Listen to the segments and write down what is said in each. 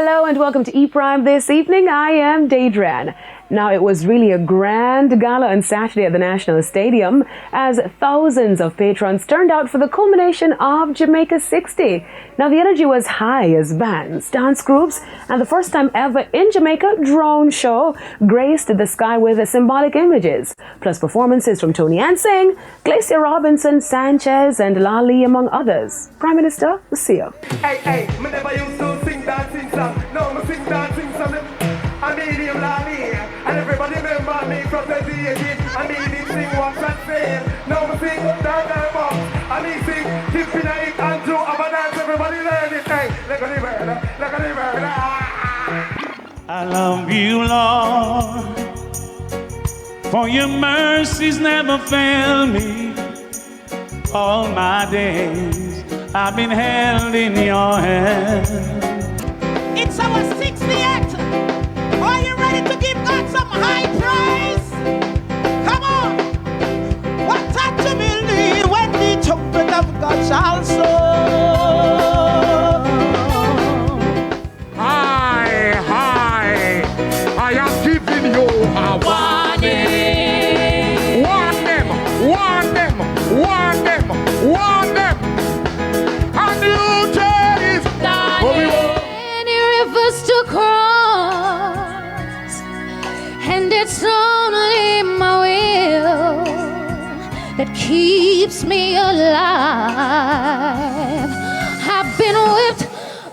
Hello and welcome to E-Prime this evening. I am Daedran. Now, it was really a grand gala on Saturday at the National Stadium as thousands of patrons turned out for the culmination of Jamaica 60. Now, the energy was high as bands, dance groups, and the first time ever in Jamaica drone show graced the sky with symbolic images, plus performances from Tony Ansing, Glacia Robinson, Sanchez, and Lali, among others. Prime Minister, we'll see you. Hey, me never used to sing dancing song. No, me sing dancing song. I made him Lali, and everybody remember me from the TVJ. I made him sing once and saying, no, me sing down the box. And he sing, keep in it and do a dance. Everybody learn it. Hey, look at the bird, look at the bird. I love you, Lord, for your mercies never fail me. All my days I've been held in your hand. It's our 60th. Are you ready to give God some high praise? Come on. What time to believe when the trumpet of God shall sound? I am giving you a warning. Warn them, warn them, warn them, warn them. And you tell is many rivers to cross, and it's only my will that keeps me alive. I've been whipped,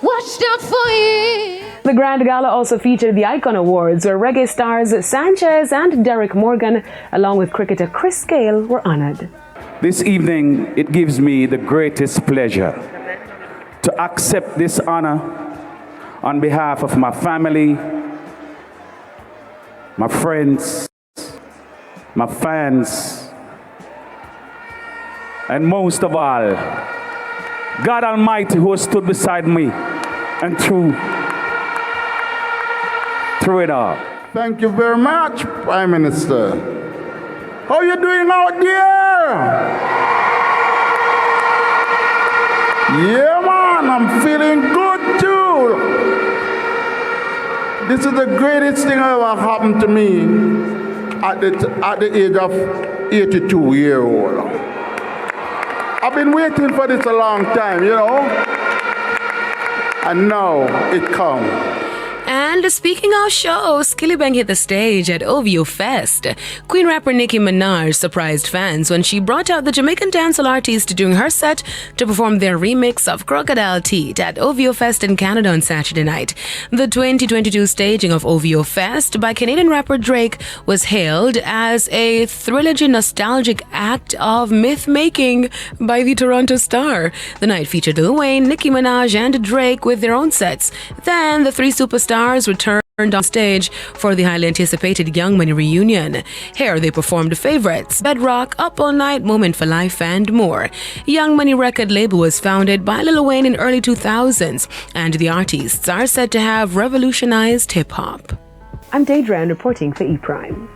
watched out for you. The Grand Gala also featured the Icon Awards, where reggae stars Sanchez and Derek Morgan, along with cricketer Chris Gale, were honored. This evening, it gives me the greatest pleasure to accept this honor on behalf of my family, my friends, my fans, and most of all, God Almighty, who has stood beside me and through it all. Thank you very much, Prime Minister. How you doing out there? Yeah, man, I'm feeling good too. This is the greatest thing that ever happened to me at the age of 82-year-old. I've been waiting for this a long time, you know, and now it comes. And speaking of shows, Skillibeng hit the stage at OVO Fest. Queen rapper Nicki Minaj surprised fans when she brought out the Jamaican dancehall artist during her set to perform their remix of Crocodile Teeth at OVO Fest in Canada on Saturday night. The 2022 staging of OVO Fest by Canadian rapper Drake was hailed as a trilogy nostalgic act of myth-making by the Toronto Star. The night featured Lil Wayne, Nicki Minaj, and Drake with their own sets. Then the three superstars returned on stage for the highly anticipated Young Money reunion. Here they performed favorites Bedrock, Up All Night, Moment for Life, and more. Young Money record label was founded by Lil Wayne in early 2000s, and the artists are said to have revolutionized hip-hop. I'm Daedran reporting for E-Prime.